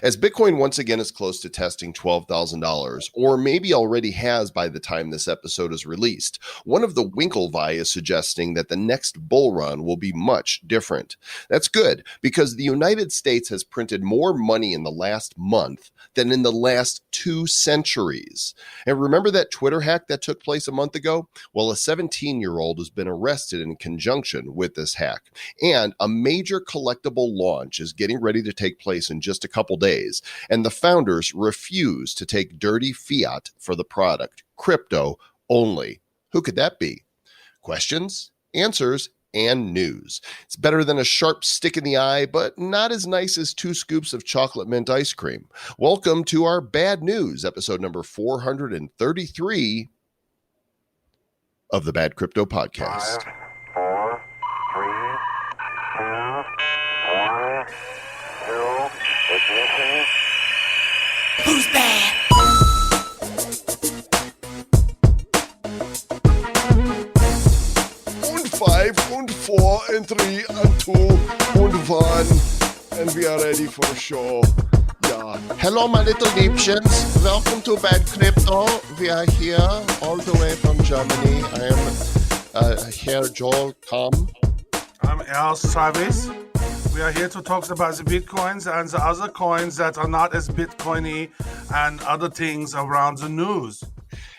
As Bitcoin once again is close to testing $12,000, or maybe already has by the time this episode is released, one of the Winklevi is suggesting that the next bull run will be much different. That's good, because the United States has printed more money in the last month than in the last 2 centuries. And remember that Twitter hack that took place a month ago? Well, a 17-year-old has been arrested in conjunction with this hack. And a major collectible launch is getting ready to take place in just a couple days. And the founders refuse to take dirty fiat for the product. Crypto only. Who could that be? Questions, answers, and news. It's better than a sharp stick in the eye, but not as nice as 2 scoops of chocolate mint ice cream. Welcome to our bad news, episode number 433 of the Bad Crypto Podcast. 5, 4, 3, 2, 1, 0, ignition. Who's bad? Und 5 und 4 and 3 and 2 and 1 and we are ready for a show. Yeah. Hello, my little Liebchens. Welcome to Bad Crypto. We are here all the way from Germany. I am here, Joel Comm. I'm LTC Travis. We are here to talk about the Bitcoins and the other coins that are not as Bitcoiny and other things around the news.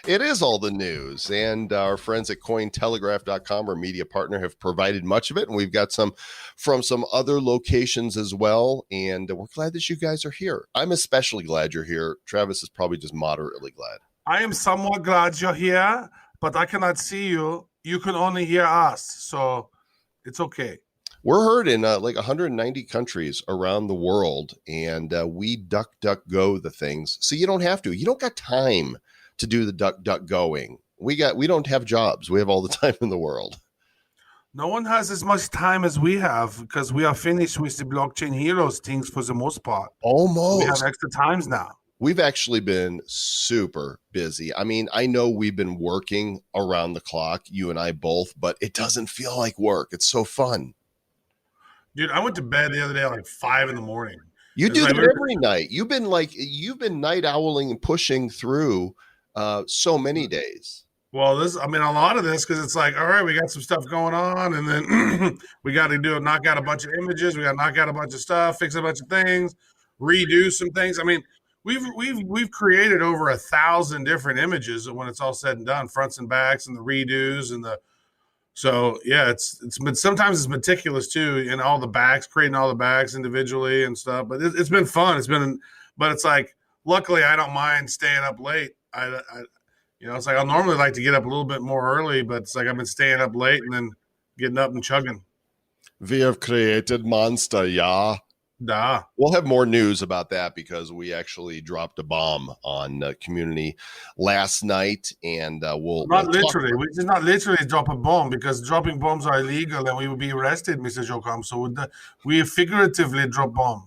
It is all the news, and our friends at Cointelegraph.com, our media partner, have provided much of it, and we've got some from some other locations as well, and we're glad that you guys are here. I'm especially glad you're here. Travis is probably just moderately glad. I am somewhat glad you're here, but I cannot see you. You can only hear us, so it's okay. We're heard in like 190 countries around the world, and we duck go the things, so you don't have to. You don't got time to do the duck going. We don't have jobs. We have all the time in the world. No one has as much time as we have because we are finished with the blockchain heroes things for the most part. Almost. We have extra times now. We've actually been super busy. I mean, I know we've been working around the clock, you and I both, but it doesn't feel like work. It's so fun. Dude, I went to bed the other day at like 5 a.m. You do that every night. You've been night owling and pushing through so many days. Well, a lot of this, because it's like, all right, we got some stuff going on, and then we got to knock out a bunch of images, we got to knock out a bunch of stuff, fix a bunch of things, redo some things. I mean, we've created over 1,000 different images when it's all said and done, fronts and backs, and the redos and the. So yeah, but sometimes it's meticulous too, in all the backs, creating all the backs individually and stuff. But it's been fun. But it's like, luckily, I don't mind staying up late. It's like I'll normally like to get up a little bit more early, but it's like I've been staying up late and then getting up and chugging. We have created monster, yeah. Da. We'll have more news about that because we actually dropped a bomb on community last night, and we did not literally drop a bomb because dropping bombs are illegal and we would be arrested, Mr. Jocom. So we figuratively drop bomb.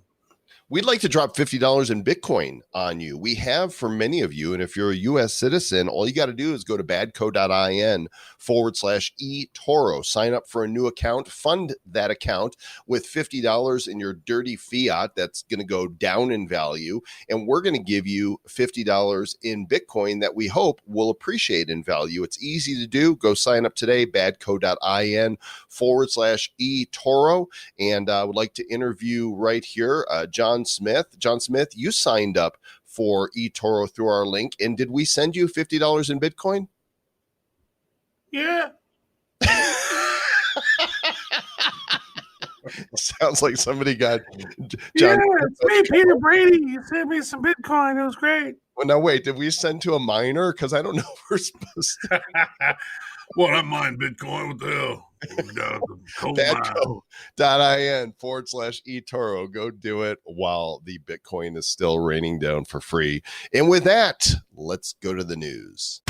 We'd like to drop $50 in Bitcoin on you. We have for many of you, and if you're a U.S. citizen, all you got to do is go to badco.in/eToro. Sign up for a new account, fund that account with $50 in your dirty fiat that's going to go down in value, and we're going to give you $50 in Bitcoin that we hope will appreciate in value. It's easy to do. Go sign up today, badco.in/eToro, and I would like to interview right here John Smith. John Smith, you signed up for eToro through our link, and did we send you $50 in Bitcoin? Yeah. Sounds like somebody got John. Yeah, it's me, Peter Brady. You sent me some Bitcoin. It was great. Well, now wait, did we send to a miner? Because I don't know if we're supposed to. Well, I mine Bitcoin. What the hell? Badco.in/eToro. Go do it while the Bitcoin is still raining down for free. And with that, let's go to the news.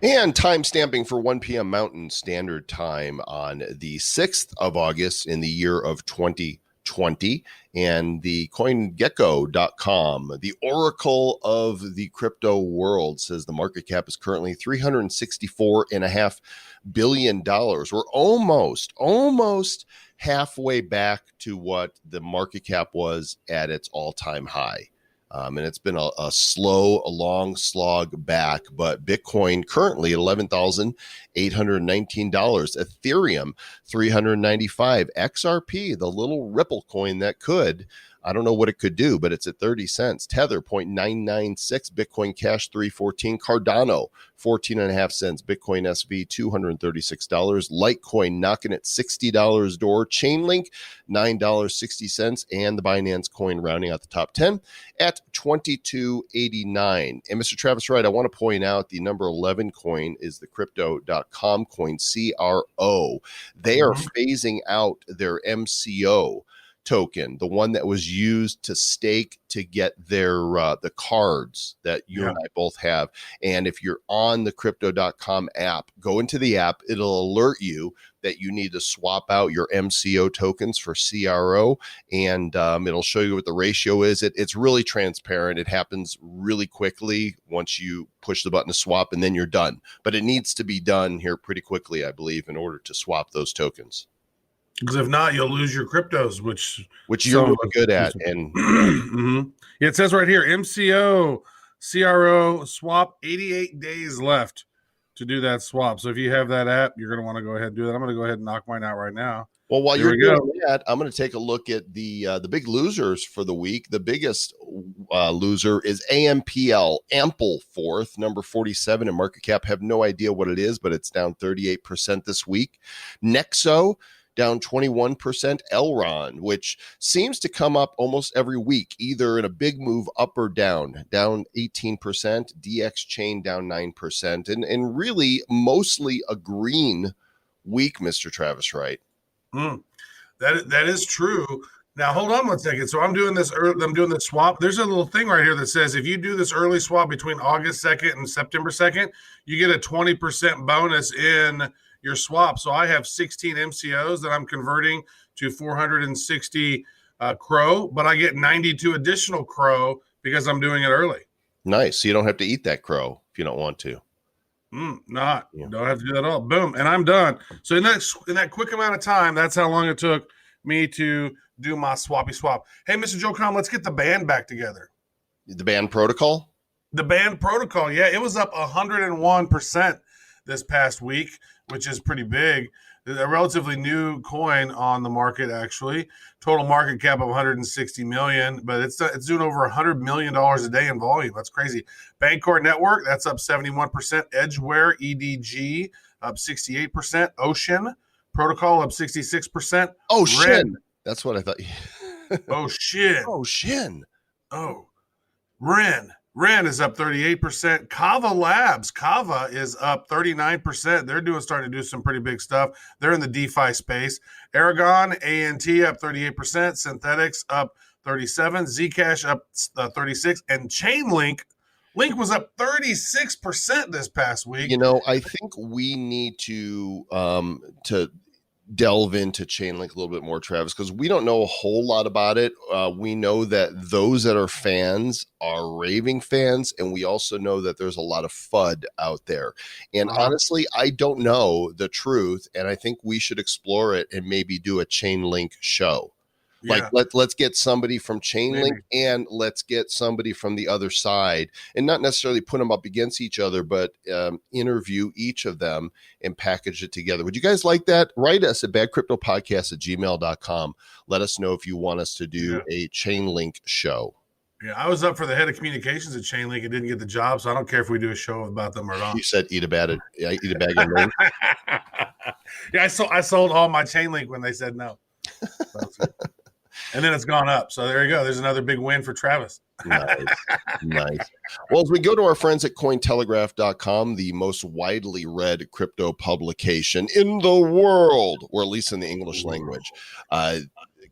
And time stamping for 1 p.m. Mountain Standard Time on the 6th of August in the year of 2020. 20, and the CoinGecko.com, the oracle of the crypto world, says the market cap is currently $364.5 billion. We're almost halfway back to what the market cap was at its all-time high. And it's been a long slog back, but Bitcoin currently at $11,819, Ethereum $395, XRP, the little Ripple coin that could, I don't know what it could do, but it's at 30 cents. Tether 0.996, Bitcoin Cash $314, Cardano 14.5 cents, Bitcoin SV $236, Litecoin knocking at $60 door, Chainlink $9.60, and the Binance coin rounding out the top 10 at $22.89. And Mr. Travis Wright, I want to point out the number 11 coin is the crypto.com coin, CRO. They are phasing out their MCO token, the one that was used to stake to get their the cards that you and I both have. And if you're on the crypto.com app, go into the app, it'll alert you that you need to swap out your MCO tokens for CRO, and it'll show you what the ratio is. It's really transparent. It happens really quickly once you push the button to swap, and then you're done. But it needs to be done here pretty quickly, I believe, in order to swap those tokens. Because if not, you'll lose your cryptos, which you're really good at. And yeah, it says right here, MCO, CRO swap, 88 days left to do that swap. So if you have that app, you're going to want to go ahead and do that. I'm going to go ahead and knock mine out right now. Well, while you're doing that, I'm going to take a look at the big losers for the week. The biggest loser is AMPL, Ample Fourth, number 47 in market cap. Have no idea what it is, but it's down 38% this week. Nexo, down 21%. Elron, which seems to come up almost every week, either in a big move up or down 18%. DX Chain down 9%. And really mostly a green week, Mr. Travis Wright. That is true. Now, hold on one second. So I'm doing this swap. There's a little thing right here that says if you do this early swap between August 2nd and September 2nd, you get a 20% bonus in your swap. So I have 16 MCOs that I'm converting to 460 Crow, but I get 92 additional Crow because I'm doing it early. Nice. So you don't have to eat that Crow if you don't want to. Don't have to do that at all. Boom, and I'm done. So in that quick amount of time, that's how long it took me to do my swappy swap. Hey, Mr. Joe Comm, let's get the band back together. The band protocol? The band protocol, yeah, it was up 101% this past week, which is pretty big. A relatively new coin on the market, actually. Total market cap of 160 million, but it's doing over $100 million a day in volume. That's crazy. Bancorp Network, that's up 71%. Edgeware, EDG, up 68%. Ocean Protocol, up 66%. Ocean. Red. That's what I thought. Ocean. Ocean. Oh, Ren is up 38%. Kava Labs, Kava is up 39%. They're starting to do some pretty big stuff. They're in the DeFi space. Aragon, ANT up 38%. Synthetics up 37%. Zcash up 36%. And Chainlink, Link was up 36% this past week. You know, I think we need to delve into Chainlink a little bit more, Travis, because we don't know a whole lot about it. We know that those that are fans are raving fans, and we also know that there's a lot of FUD out there. And honestly, I don't know the truth, and I think we should explore it and maybe do a Chainlink show. Yeah. Like let's get somebody from Chainlink and let's get somebody from the other side, and not necessarily put them up against each other, but interview each of them and package it together. Would you guys like that? Write us at badcryptopodcast@gmail.com. Let us know if you want us to do a Chainlink show. Yeah, I was up for the head of communications at Chainlink and didn't get the job, so I don't care if we do a show about them or not. You said eat a bag of milk. Yeah, I sold all my Chainlink when they said no. And then it's gone up. So there you go. There's another big win for Travis. Nice. Well, as we go to our friends at Cointelegraph.com, the most widely read crypto publication in the world, or at least in the English language,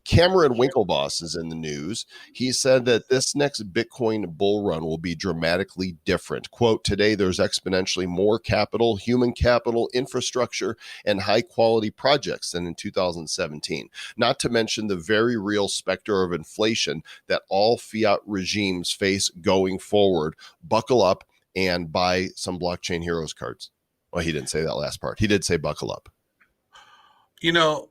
Cameron Winklevoss is in the news. He said that this next Bitcoin bull run will be dramatically different. Quote, today there's exponentially more capital, human capital, infrastructure, and high quality projects than in 2017. Not to mention the very real specter of inflation that all fiat regimes face going forward. Buckle up and buy some Blockchain Heroes cards. Well, he didn't say that last part. He did say buckle up. You know,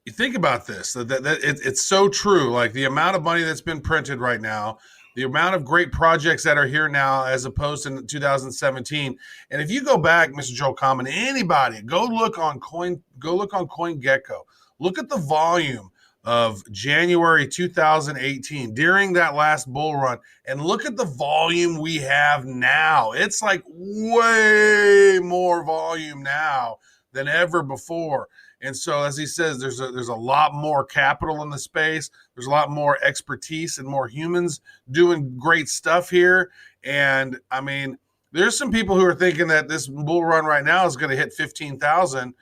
you think about this, it's so true. Like the amount of money that's been printed right now, the amount of great projects that are here now as opposed to 2017. And if you go back, Mr. Joel Common, anybody, go look on CoinGecko. Look at the volume of January 2018 during that last bull run and look at the volume we have now. It's like way more volume now than ever before. And so, as he says, there's a lot more capital in the space. There's a lot more expertise and more humans doing great stuff here. And I mean, there's some people who are thinking that this bull run right now is going to hit 15,000.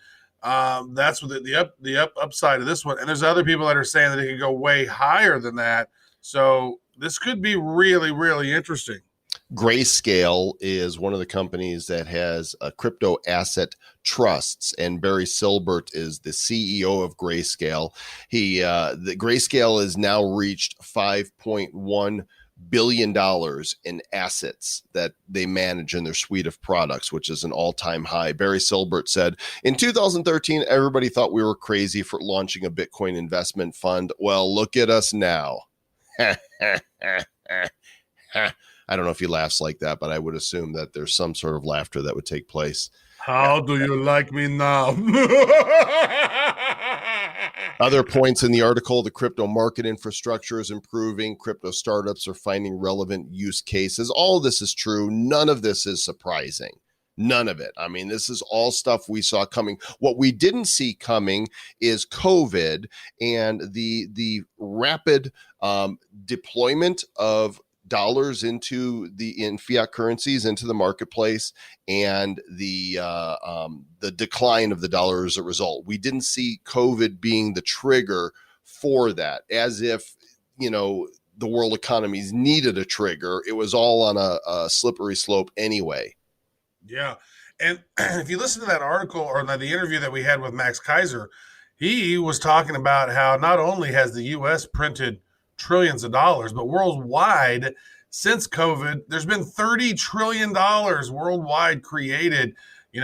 That's what the upside of this one. And there's other people that are saying that it could go way higher than that. So this could be really, really interesting. Grayscale is one of the companies that has crypto asset trusts, and Barry Silbert is the CEO of Grayscale. The Grayscale has now reached $5.1 billion in assets that they manage in their suite of products, which is an all-time high. Barry Silbert said, in 2013, everybody thought we were crazy for launching a Bitcoin investment fund. Well, look at us now. I don't know if he laughs like that, but I would assume that there's some sort of laughter that would take place. How do you like me now? Other points in the article, the crypto market infrastructure is improving. Crypto startups are finding relevant use cases. All of this is true. None of this is surprising. None of it. I mean, this is all stuff we saw coming. What we didn't see coming is COVID and the rapid deployment of dollars in fiat currencies into the marketplace, and the decline of the dollar as a result. We didn't see COVID being the trigger for that, as if the world economies needed a trigger. It was all on a slippery slope anyway. Yeah, and if you listen to that article or the interview that we had with Max Kaiser, he was talking about how not only has the U.S. printed trillions of dollars, but worldwide since COVID, there's been $30 trillion worldwide created, in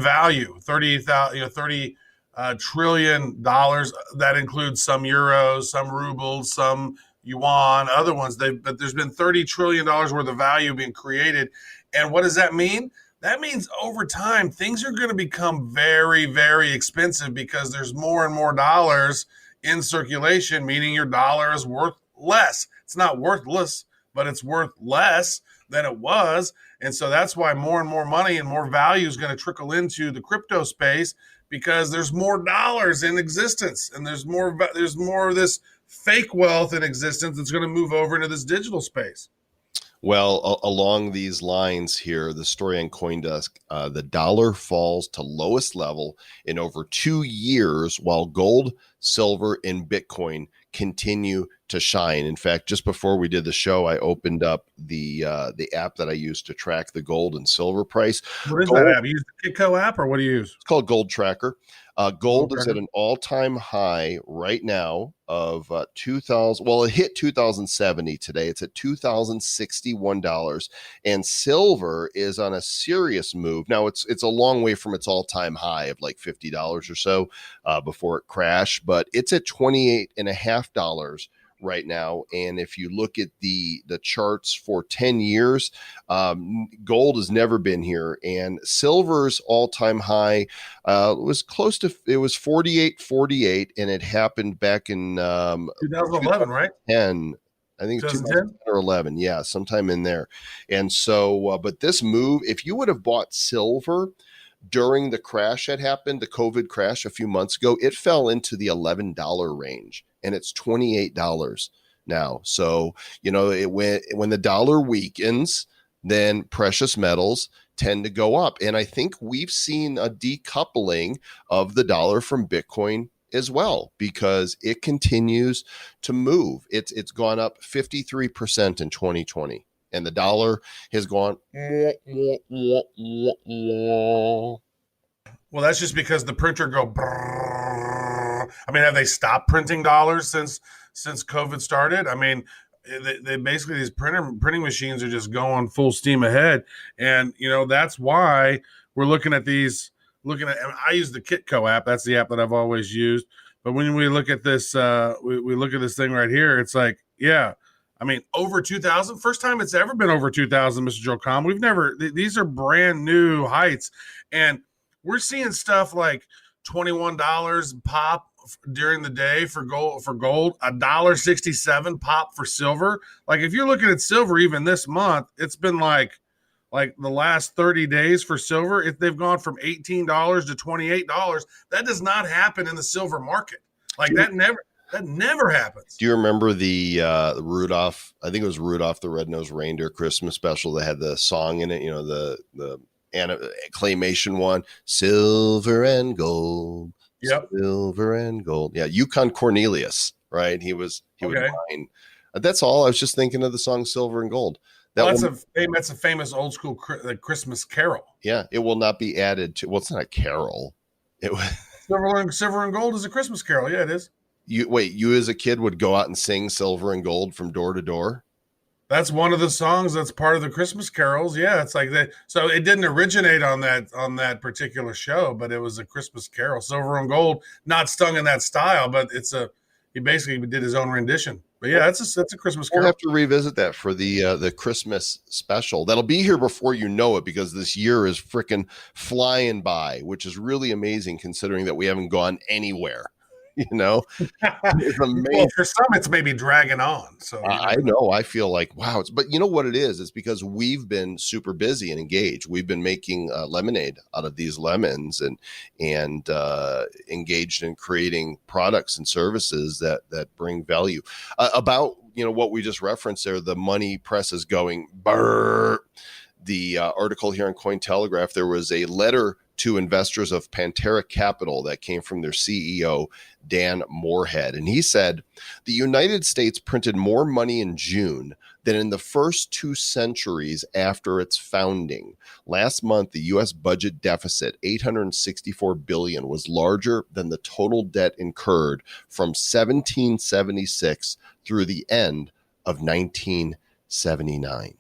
value, $30 trillion. That includes some euros, some rubles, some yuan, other ones. But there's been $30 trillion worth of value being created. And what does that mean? That means over time, things are going to become very, very expensive because there's more and more dollars in circulation, meaning your dollar is worth less. It's not worthless, but it's worth less than it was. And so that's why more and more money and more value is going to trickle into the crypto space, because there's more dollars in existence and there's more of this fake wealth in existence that's going to move over into this digital space. Well, along these lines here, the story on CoinDesk, the dollar falls to lowest level in over 2 years, while gold, silver, and Bitcoin continue to shine. In fact, just before we did the show, I opened up the app that I use to track the gold and silver price. What is that app? You use the Kitco app, or what do you use? It's called Gold Tracker. Gold is at an all-time high right now of 2,000. Well, it hit 2,070 today. It's at $2,061, and silver is on a serious move. Now, it's a long way from its all-time high of like $50 or so before it crashed, but it's at $28.50 right now. And if you look at the charts for 10 years, gold has never been here, and silver's all-time high was close to, it was 48.48, and it happened back in 2011, right? 10. I think 2010 or 11. Yeah, sometime in there. And so, but this move, if you would have bought silver during the crash that happened, the COVID crash a few months ago, it fell into the $11 range, and it's $28 now. So, when the dollar weakens, then precious metals tend to go up. And I think we've seen a decoupling of the dollar from Bitcoin as well, because it continues to move. It's gone up 53% in 2020, and the dollar has gone. Well, that's just because the printer go. Brrr. I mean, have they stopped printing dollars since COVID started? I mean, they basically, these printing machines are just going full steam ahead, and that's why we're looking at these. I use the Kitco app. That's the app that I've always used. But when we look at this, we look at this thing right here. It's like, yeah, I mean, over 2,000. First time it's ever been over 2,000, Mr. Joe Comm. We've never. These are brand new heights, and we're seeing stuff like $21 pop during the day for gold, $1.67 pop for silver. Like, if you're looking at silver, even this month, it's been like the last 30 days for silver, if they've gone from $18 to $28, that does not happen in the silver market. Like, that never happens. Do you remember the Rudolph? I think it was Rudolph the Red-Nosed Reindeer Christmas special that had the song in it, the claymation one, silver and gold. Yep. Silver and gold. Yeah, Yukon Cornelius, right? He was mine. That's all. I was just thinking of the song Silver and Gold. That's a famous old school Christmas carol. Yeah, it will not be added to. Well, it's not a carol. It was Silver and Gold is a Christmas carol. Yeah, it is. You as a kid would go out and sing Silver and Gold from door to door? That's one of the songs that's part of the Christmas carols. Yeah, it's like that. So it didn't originate on that particular show, but it was a Christmas carol. Silver and Gold, not sung in that style, but he basically did his own rendition. But yeah, that's a Christmas carol. We'll have to revisit that for the Christmas special. That'll be here before you know it, because this year is freaking flying by, which is really amazing considering that we haven't gone anywhere. It's amazing. Well, for some, it's maybe dragging on. So I know. I feel like, wow. But you know what it is? It's because we've been super busy and engaged. We've been making lemonade out of these lemons and engaged in creating products and services that bring value. About what we just referenced there, the money press is going brrr. The article here on Cointelegraph, there was a letter to investors of Pantera Capital that came from their CEO, Dan Moorhead. And he said, the United States printed more money in June than in the first 2 centuries after its founding. Last month, the U.S. budget deficit, $864 billion, was larger than the total debt incurred from 1776 through the end of 1979.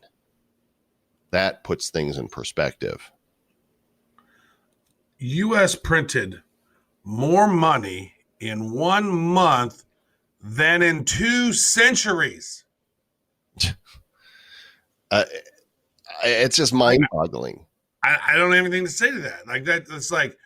That puts things in perspective. U.S. printed more money in 1 month than in 2 centuries. It's just mind-boggling. I don't have anything to say to that. Like that, it's like,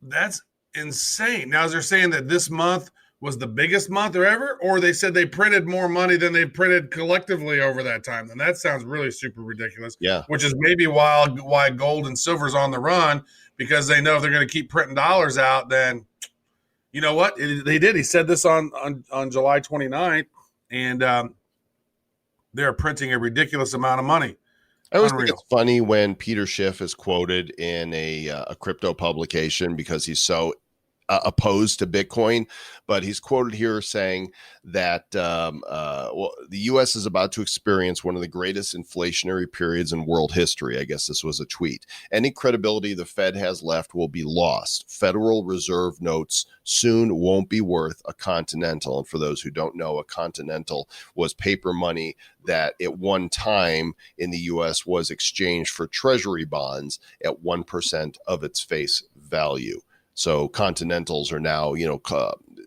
that's insane. Now, is they're saying that this month was the biggest month ever, or they said they printed more money than they printed collectively over that time? Then that sounds really super ridiculous. Yeah. Which is maybe why gold and silver's on the run, because they know if they're going to keep printing dollars out, then you know what? They did. He said this on July 29th, and they're printing a ridiculous amount of money. I always think it's funny when Peter Schiff is quoted in a crypto publication because he's so opposed to Bitcoin, but he's quoted here saying that the U.S. is about to experience one of the greatest inflationary periods in world history. I guess this was a tweet. Any credibility the Fed has left will be lost. Federal Reserve notes soon won't be worth a continental. And for those who don't know, a continental was paper money that at one time in the U.S. was exchanged for treasury bonds at 1% of its face value. So continentals are now,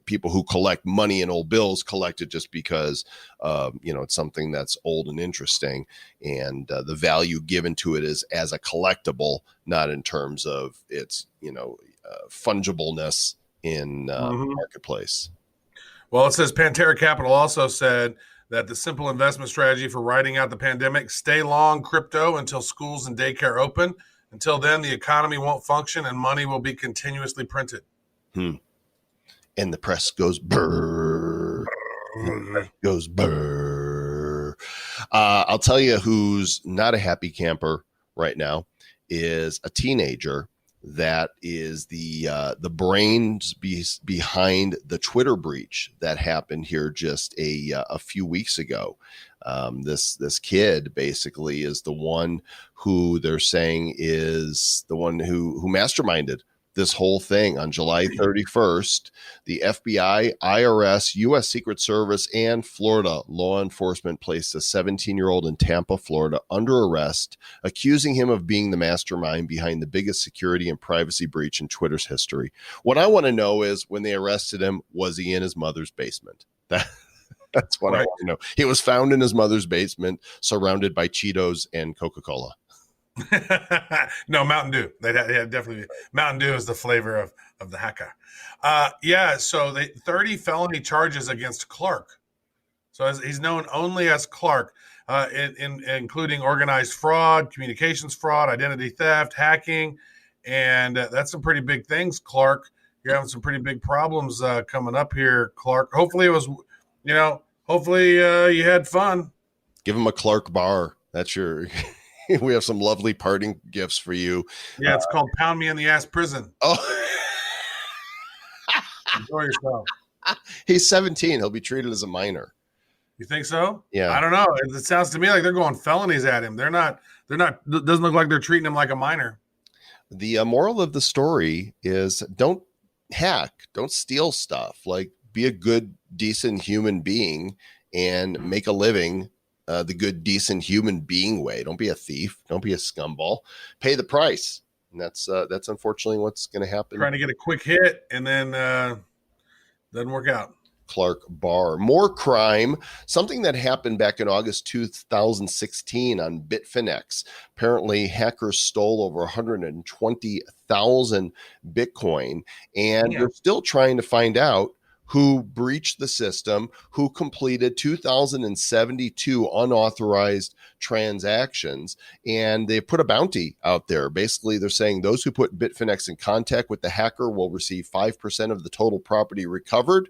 people who collect money in old bills collect it just because, it's something that's old and interesting. And the value given to it is as a collectible, not in terms of its, fungibleness in the marketplace. Well, it says Pantera Capital also said that the simple investment strategy for riding out the pandemic, stay long crypto until schools and daycare open. Until then, the economy won't function and money will be continuously printed. And the press goes brrr. Goes brrr. I'll tell you who's not a happy camper right now is a teenager that is the brains behind the Twitter breach that happened here just a few weeks ago. This kid basically is the one who they're saying is the one who masterminded this whole thing. On July 31st, the FBI, IRS, U.S. Secret Service, and Florida law enforcement placed a 17-year-old in Tampa, Florida, under arrest, accusing him of being the mastermind behind the biggest security and privacy breach in Twitter's history. What I want to know is, when they arrested him, was he in his mother's basement? That's what I want to know. He was found in his mother's basement, surrounded by Cheetos and Coca-Cola. No, Mountain Dew. They had definitely Mountain Dew is the flavor of the hacker. So 30 felony charges against Clark. So he's known only as Clark, including organized fraud, communications fraud, identity theft, hacking, and that's some pretty big things, Clark. You're having some pretty big problems coming up here, Clark. Hopefully it was, hopefully you had fun. Give him a Clark bar. That's your... We have some lovely parting gifts for you. Yeah, it's called Pound Me in the Ass Prison. Oh, enjoy yourself. He's 17. He'll be treated as a minor. You think so? Yeah. I don't know. It sounds to me like they're going felonies at him. They're not, it doesn't look like they're treating him like a minor. The moral of the story is, don't hack, don't steal stuff. Like, be a good, decent human being and make a living the good, decent human being way. Don't be a thief. Don't be a scumball. Pay the price. And that's unfortunately what's going to happen. Trying to get a quick hit and then doesn't work out. Clark Barr. More crime. Something that happened back in August 2016 on Bitfinex. Apparently, hackers stole over 120,000 Bitcoin, and they're still trying to find out who breached the system, who completed 2,072 unauthorized transactions, and they put a bounty out there. Basically, they're saying those who put Bitfinex in contact with the hacker will receive 5% of the total property recovered,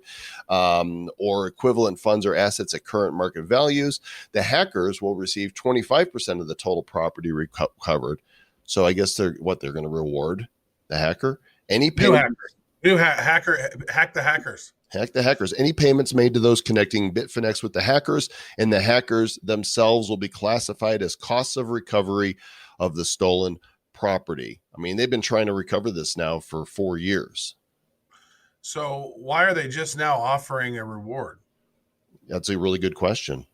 or equivalent funds or assets at current market values. The hackers will receive 25% of the total property recovered. So I guess they're going to reward the hacker. Any payment. Hack the hackers. Hack the hackers. Any payments made to those connecting Bitfinex with the hackers and the hackers themselves will be classified as costs of recovery of the stolen property. I mean, they've been trying to recover this now for 4 years. So why are they just now offering a reward? That's a really good question.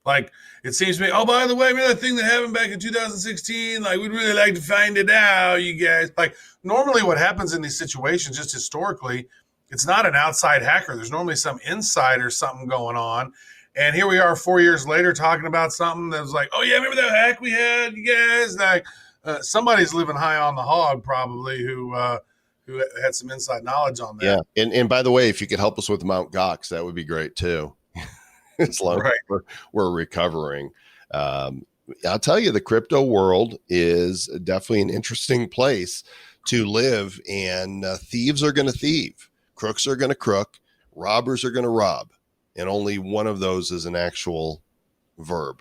Like, it seems to me, oh, by the way, remember that thing that happened back in 2016? Like, we'd really like to find it out, you guys. Like, normally what happens in these situations, just historically, it's not an outside hacker. There's normally some inside or something going on. And here we are 4 years later talking about something that was like, oh, yeah, remember that hack we had, you guys? Like, somebody's living high on the hog, probably, who had some inside knowledge on that. Yeah. And by the way, if you could help us with Mt. Gox, that would be great, too. As long as we're recovering. I'll tell you, the crypto world is definitely an interesting place to live, and thieves are going to thieve. Crooks are going to crook. Robbers are going to rob. And only one of those is an actual verb.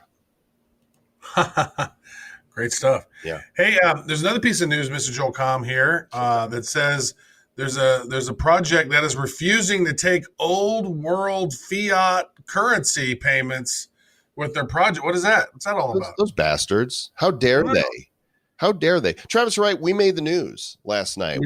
Great stuff. Yeah. Hey, there's another piece of news, Mr. Joel Comm here, that says there's a project that is refusing to take old world fiat currency payments with their project. What is that? What's that all about? Those bastards. How dare they? How dare they? Travis Wright, we made the news last night.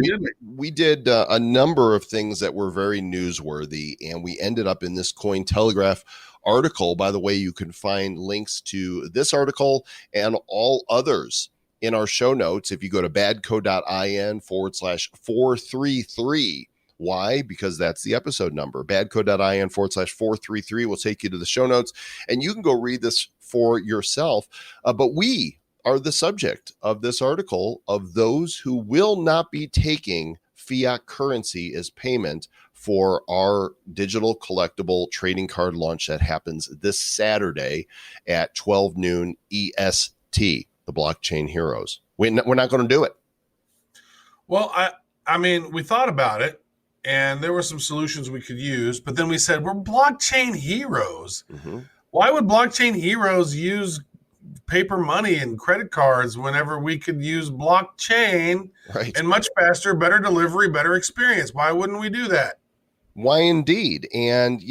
We did a number of things that were very newsworthy, and we ended up in this Cointelegraph article. By the way, you can find links to this article and all others in our show notes if you go to badco.in/433. Why? Because that's the episode number. badco.in/433 will take you to the show notes, and you can go read this for yourself. But we are the subject of this article of those who will not be taking fiat currency as payment for our digital collectible trading card launch that happens this Saturday at 12 noon EST, the Blockchain Heroes. We're not going to do it. Well, I mean, we thought about it, and there were some solutions we could use, but then we said, we're blockchain heroes. Mm-hmm. Why would blockchain heroes use paper money and credit cards whenever we could use blockchain Right. and much faster, better delivery, better experience. Why wouldn't we do that? Why indeed? And,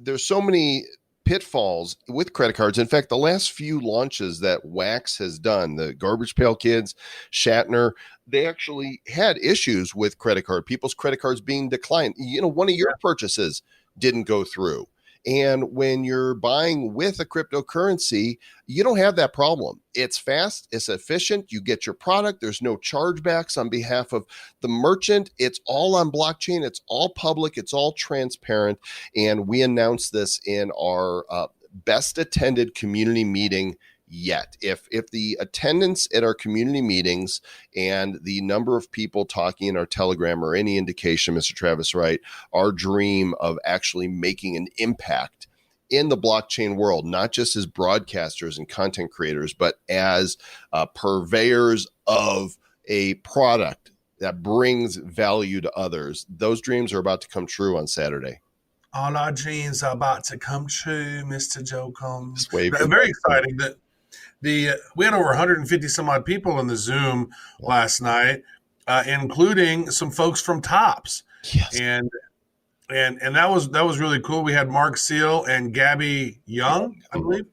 there's so many pitfalls with credit cards. In fact, the last few launches that Wax has done, the Garbage Pail Kids, Shatner, they actually had issues with credit card, people's credit cards being declined. One of your purchases didn't go through. And when you're buying with a cryptocurrency, you don't have that problem. It's fast, it's efficient, you get your product, there's no chargebacks on behalf of the merchant. It's all on blockchain, it's all public, it's all transparent. And we announced this in our best attended community meeting yet. If the attendance at our community meetings and the number of people talking in our Telegram are any indication, Mr. Travis Wright, our dream of actually making an impact in the blockchain world, not just as broadcasters and content creators, but as purveyors of a product that brings value to others, those dreams are about to come true on Saturday. All our dreams are about to come true, Mr. Joe Combs. Wave. Very exciting that we had over 150 some odd people in the Zoom last night, including some folks from Tops. Yes. And that was really cool. We had Mark Seal and Gabby Young, I believe,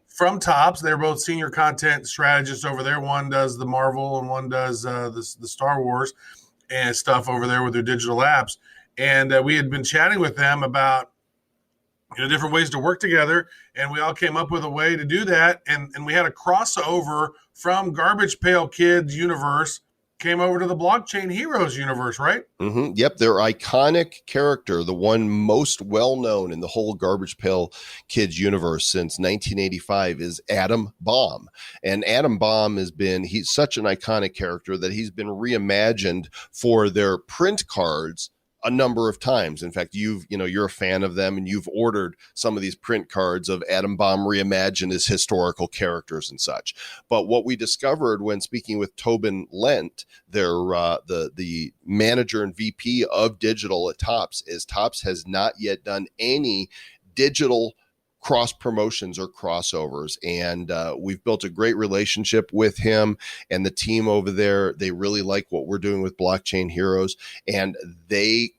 from Tops. They're both senior content strategists over there. One does the Marvel and one does the Star Wars and stuff over there with their digital apps. And we had been chatting with them about different ways to work together, and we all came up with a way to do that. And we had a crossover from Garbage Pail Kids universe came over to the Blockchain Heroes universe, right? Yep, their iconic character, the one most well-known in the whole Garbage Pail Kids universe since 1985, is Adam Bomb. And Adam Bomb he's such an iconic character that he's been reimagined for their print cards a number of times. In fact, you're a fan of them and you've ordered some of these print cards of Adam Bomb reimagined as historical characters and such. But what we discovered when speaking with Tobin Lent, their the manager and VP of digital at Tops, is Tops has not yet done any digital cross promotions or crossovers. And we've built a great relationship with him and the team over there. They really like what we're doing with Blockchain Heroes. And they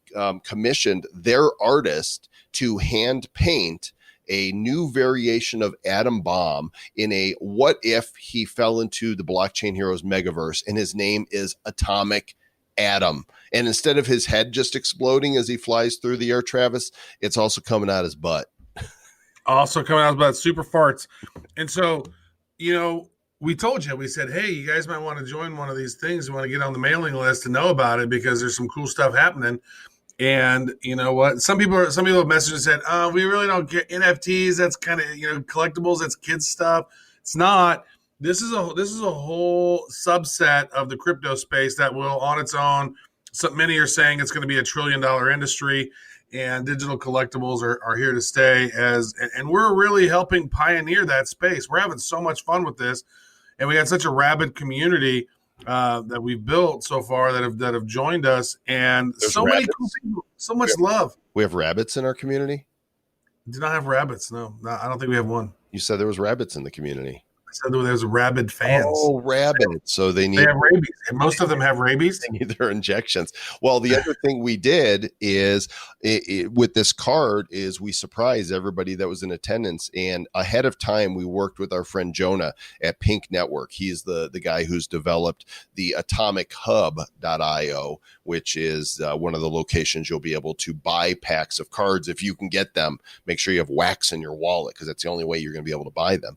commissioned their artist to hand paint a new variation of Adam Bomb in a what if he fell into the Blockchain Heroes megaverse, and his name is Atomic Adam. And instead of his head just exploding as he flies through the air, Travis, it's also coming out his butt. Also coming out about super farts. And so, we told you, we said, hey, you guys might want to join one of these things. You want to get on the mailing list to know about it because there's some cool stuff happening. And you know what? Some people have messaged and said, oh, we really don't get NFTs. That's kind of, collectibles. That's kids stuff. It's not. This is a whole subset of the crypto space that will on its own. So many are saying it's going to be $1 trillion industry. And digital collectibles are here to stay and we're really helping pioneer that space. We're having so much fun with this, and we had such a rabid community that we've built so far that have joined us, and There's so rabbits. many cool people, so much love. We have rabbits in our community. Do not have rabbits. No, I don't think we have one. You said there was rabbits in the community. I said there was rabid fans. Oh, rabbits. So they They have rabies. And most of them have rabies. They need their injections. Well, the other thing we did is with this card is we surprised everybody that was in attendance. And ahead of time, we worked with our friend Jonah at Pink Network. He's the guy who's developed the atomichub.io, which is one of the locations you'll be able to buy packs of cards if you can get them. Make sure you have wax in your wallet because that's the only way you're going to be able to buy them.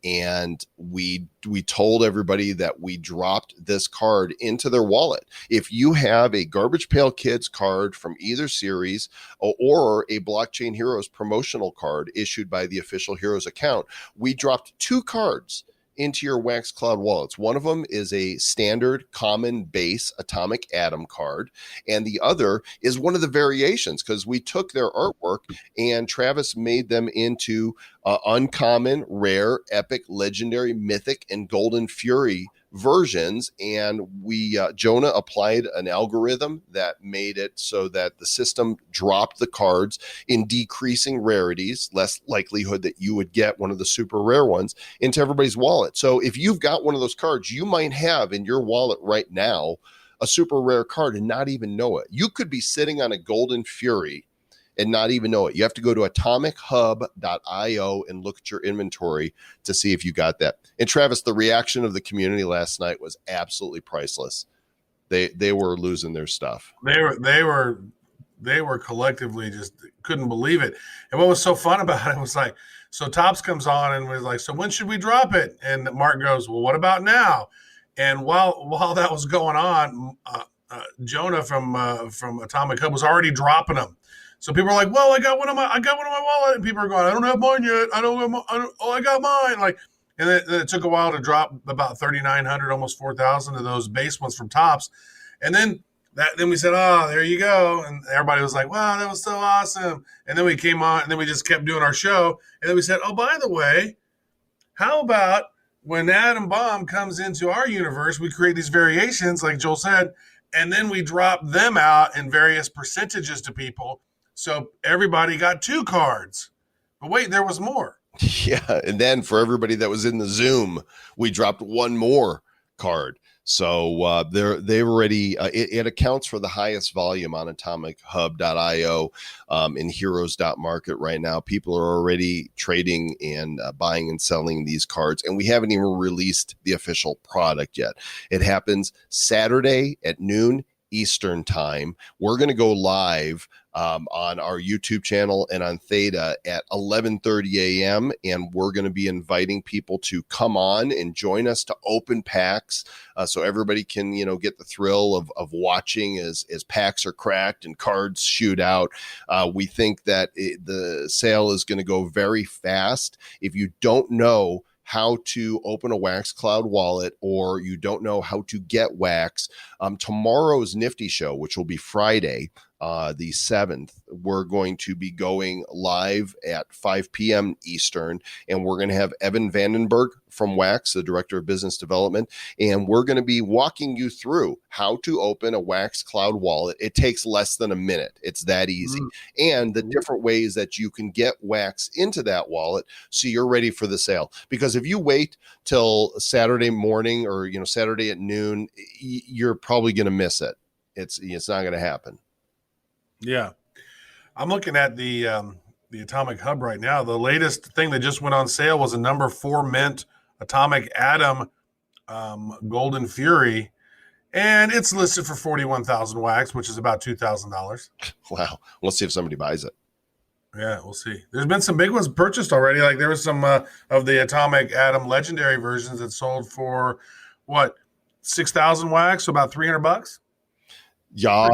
And we told everybody that we dropped this card into their wallet. If you have a Garbage Pail Kids card from either series or a Blockchain Heroes promotional card issued by the official Heroes account, we dropped 2 cards into your Wax Cloud wallets. One of them is a standard common base Atomic Atom card, and the other is one of the variations because we took their artwork and Travis made them into uncommon, rare, epic, legendary, mythic, and golden fury versions, and we Jonah applied an algorithm that made it so that the system dropped the cards in decreasing rarities, less likelihood that you would get one of the super rare ones, into everybody's wallet. So if you've got one of those cards, you might have in your wallet right now a super rare card and not even know it. You could be sitting on a Golden Fury and not even know it. You have to go to atomichub.io and look at your inventory to see if you got that. And Travis, the reaction of the community last night was absolutely priceless. They were losing their stuff. They were collectively just couldn't believe it. And what was so fun about it was like, so Tops comes on and was like, so when should we drop it? And Mark goes, well, what about now? And while that was going on, Jonah from Atomic Hub was already dropping them. So people are like, well, I got one on my wallet, and people are going, I don't have mine yet. I got mine. Like, and then it took a while to drop about 3,900, almost 4,000 of those base ones from Tops, and then we said, oh, there you go, and everybody was like, wow, that was so awesome. And then we came on, and then we just kept doing our show, and then we said, oh, by the way, how about when Atom Bomb comes into our universe, we create these variations, like Joel said, and then we drop them out in various percentages to people. So everybody got 2 cards. But wait, there was more. Yeah. And then for everybody that was in the Zoom, we dropped 1 more card. So they've already, it accounts for the highest volume on atomichub.io and heroes.market right now. People are already trading and buying and selling these cards, and we haven't even released the official product yet. It happens Saturday at noon Eastern time. We're going to go live on our YouTube channel and on Theta at 11:30 a.m. And we're going to be inviting people to come on and join us to open packs, so everybody can, get the thrill of watching as packs are cracked and cards shoot out. We think that the sale is going to go very fast. If you don't know how to open a Wax Cloud wallet, or you don't know how to get Wax, tomorrow's Nifty show, which will be Friday, the 7th, we're going to be going live at 5 p.m. Eastern, and we're going to have Evan Vandenberg from Wax, the Director of Business Development, and we're going to be walking you through how to open a Wax Cloud wallet. It takes less than a minute. It's that easy. And the different ways that you can get Wax into that wallet so you're ready for the sale. Because if you wait till Saturday morning or, Saturday at noon, you're probably going to miss it. It's not going to happen. Yeah. I'm looking at the Atomic Hub right now. The latest thing that just went on sale was a number 4 mint Atomic Atom Golden Fury, and it's listed for 41,000 wax, which is about $2,000. Wow. Let's see if somebody buys it. Yeah, we'll see. There's been some big ones purchased already. Like there was some of the Atomic Atom legendary versions that sold for 6,000 wax, so about $300. Yeah,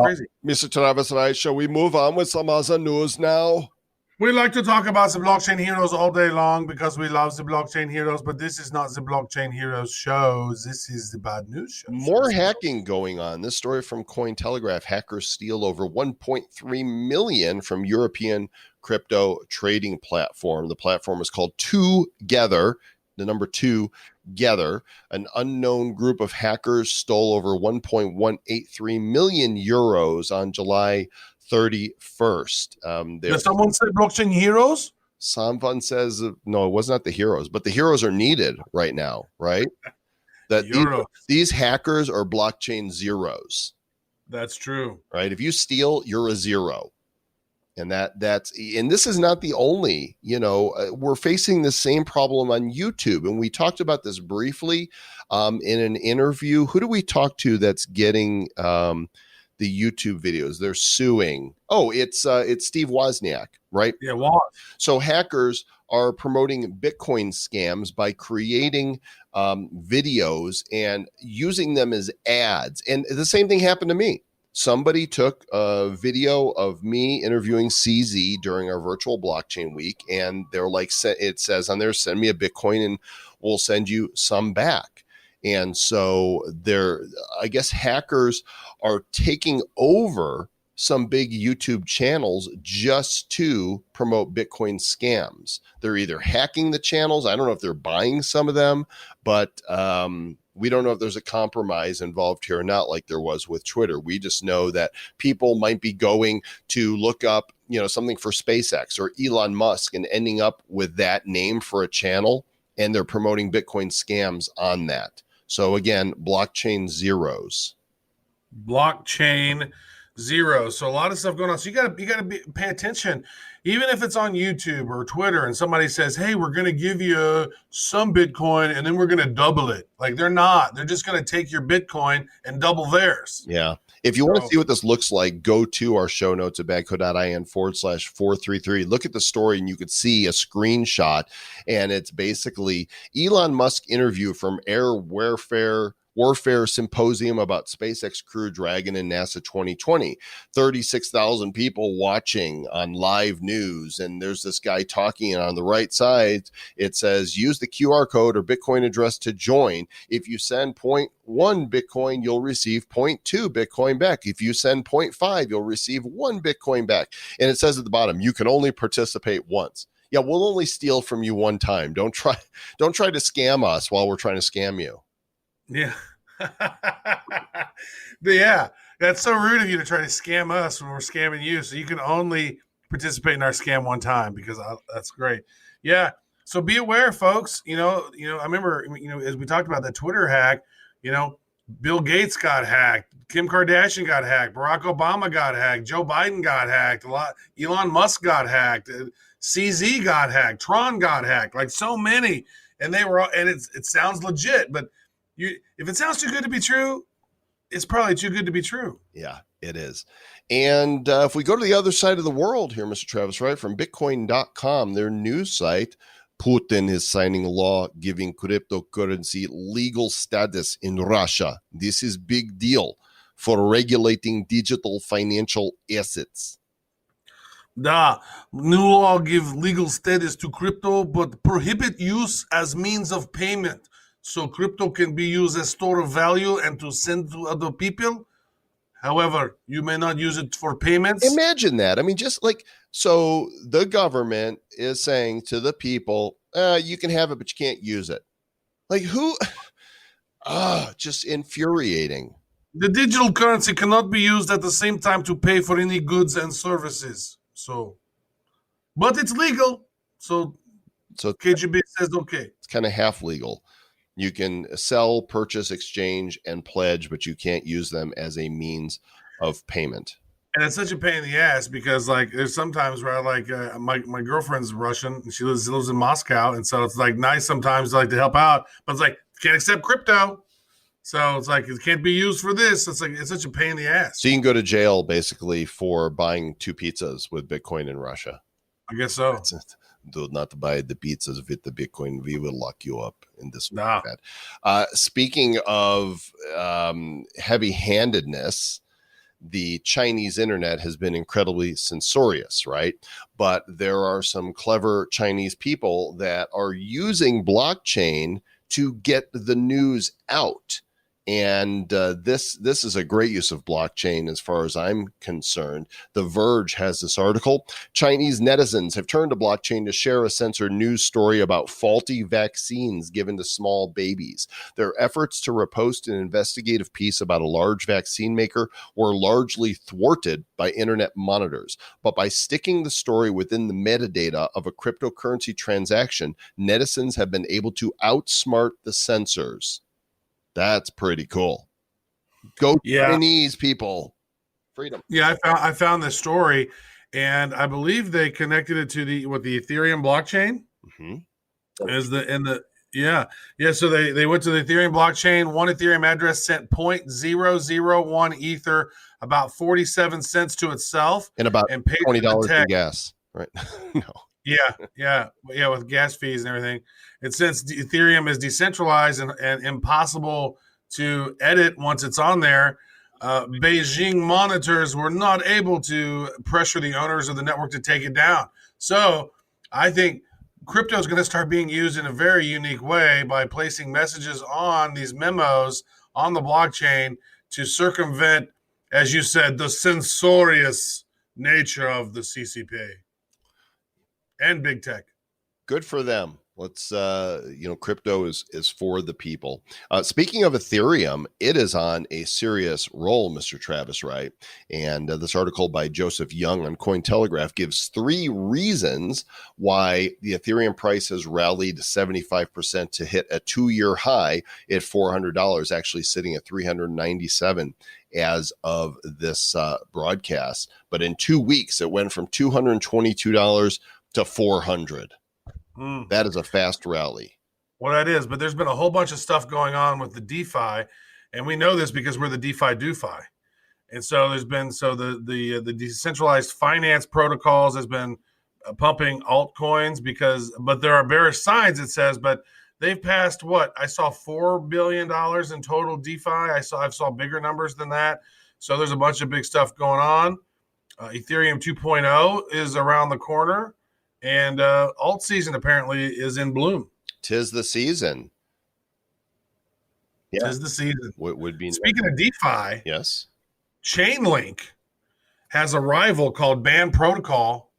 Mr. Travis Wright, shall we move on with some other news now? We like to talk about the blockchain heroes all day long because we love the blockchain heroes, but this is not the blockchain heroes shows. This is the bad news show. More hacking going on. This story from Cointelegraph: hackers steal over 1.3 million from European crypto trading platform. The platform is called Together, the number 2 Together. An unknown group of hackers stole over 1.183 million euros on July 31st. Did someone say blockchain heroes? Someone says, no, it was not the heroes, but the heroes are needed right now, right? That these hackers are blockchain zeros. That's true. Right? If you steal, you're a zero. And and this is not the only, we're facing the same problem on YouTube. And we talked about this briefly in an interview. Who do we talk to that's getting the YouTube videos? They're suing. Oh, it's Steve Wozniak, right? Yeah, Woz. So hackers are promoting Bitcoin scams by creating videos and using them as ads. And the same thing happened to me. Somebody took a video of me interviewing CZ during our virtual blockchain week, and they're like, it says on there, send me a Bitcoin and we'll send you some back. And so I guess hackers are taking over some big YouTube channels just to promote Bitcoin scams. They're either hacking the channels. I don't know if they're buying some of them, but We don't know if there's a compromise involved here or not, like there was with Twitter. We just know that people might be going to look up, something for SpaceX or Elon Musk and ending up with that name for a channel, and they're promoting Bitcoin scams on that. So again, blockchain zeros. Blockchain zeros. So a lot of stuff going on. So you gotta pay attention. Even if it's on YouTube or Twitter and somebody says, hey, we're going to give you some Bitcoin and then we're going to double it. Like they're not. They're just going to take your Bitcoin and double theirs. Yeah. If you want to see what this looks like, go to our show notes at bagco.in/433. Look at the story and you could see a screenshot. And it's basically Elon Musk interview from Air Warfare Symposium about SpaceX Crew Dragon and NASA 2020. 36,000 people watching on live news. And there's this guy talking, and on the right side, it says, use the QR code or Bitcoin address to join. If you send 0.1 Bitcoin, you'll receive 0.2 Bitcoin back. If you send 0.5, you'll receive 1 Bitcoin back. And it says at the bottom, you can only participate once. Yeah, we'll only steal from you one time. Don't try to scam us while we're trying to scam you. Yeah. Yeah. That's so rude of you to try to scam us when we're scamming you. So you can only participate in our scam one time because that's great. Yeah. So be aware, folks. I remember, as we talked about that Twitter hack, Bill Gates got hacked. Kim Kardashian got hacked. Barack Obama got hacked. Joe Biden got hacked. Elon Musk got hacked. CZ got hacked. Tron got hacked. Like so many. And they were all, and it sounds legit, but if it sounds too good to be true, it's probably too good to be true. Yeah, it is. And if we go to the other side of the world here, Mr. Travis Wright, from Bitcoin.com, their news site, Putin is signing a law giving cryptocurrency legal status in Russia. This is big deal for regulating digital financial assets. The new law give legal status to crypto, but prohibit use as means of payment. So crypto can be used as store of value and to send to other people. However, you may not use it for payments. Imagine that. I mean, so the government is saying to the people, you can have it, but you can't use it. Like who? Just infuriating. The digital currency cannot be used at the same time to pay for any goods and services. So, but it's legal. So KGB says okay. It's kind of half legal. You can sell, purchase, exchange, and pledge, but you can't use them as a means of payment. And it's such a pain in the ass because, like, there's sometimes where, my girlfriend's Russian and she lives in Moscow, and so it's like nice sometimes to help out, but it's like can't accept crypto, so it's like it can't be used for this. It's like it's such a pain in the ass. So you can go to jail basically for buying 2 pizzas with Bitcoin in Russia. I guess so. Do not buy the pizzas with the Bitcoin. We will lock you up in this. Nah. Speaking of heavy-handedness, the Chinese internet has been incredibly censorious, right? But there are some clever Chinese people that are using blockchain to get the news out. And this is a great use of blockchain as far as I'm concerned. The Verge has this article. Chinese netizens have turned to blockchain to share a censored news story about faulty vaccines given to small babies. Their efforts to repost an investigative piece about a large vaccine maker were largely thwarted by internet monitors. But by sticking the story within the metadata of a cryptocurrency transaction, netizens have been able to outsmart the censors. That's pretty cool. Go Chinese people. Freedom. Yeah, I found this story, and I believe they connected it to the Ethereum blockchain. Mm-hmm. So they went to the Ethereum blockchain. One Ethereum address sent 0.001 Ether, about 47 cents to itself, and about $20 in gas. Right? No. Yeah, with gas fees and everything. And since Ethereum is decentralized and impossible to edit once it's on there, Beijing monitors were not able to pressure the owners of the network to take it down. So I think crypto is going to start being used in a very unique way by placing messages on these memos on the blockchain to circumvent, as you said, the censorious nature of the CCP. And big tech. Good for them. Let's, crypto is for the people. Speaking of Ethereum, it is on a serious roll, Mr. Travis Wright. And this article by Joseph Young on Cointelegraph gives 3 reasons why the Ethereum price has rallied 75% to hit a 2-year high at $400, actually sitting at $397 as of this broadcast. But in 2 weeks, it went from $222 to $400. That is a fast rally. Well, that is, but there's been a whole bunch of stuff going on with the DeFi, and we know this because we're the DeFi DoFi. And so there's been the decentralized finance protocols has been pumping altcoins but there are bearish signs, it says, but they've passed what I saw $4 billion in total DeFi. I saw bigger numbers than that. So there's a bunch of big stuff going on. Ethereum 2.0 is around the corner. And alt season apparently is in bloom. Tis the season. Yeah. Tis the season. What would be Speaking of DeFi, yes, Chainlink has a rival called Band Protocol,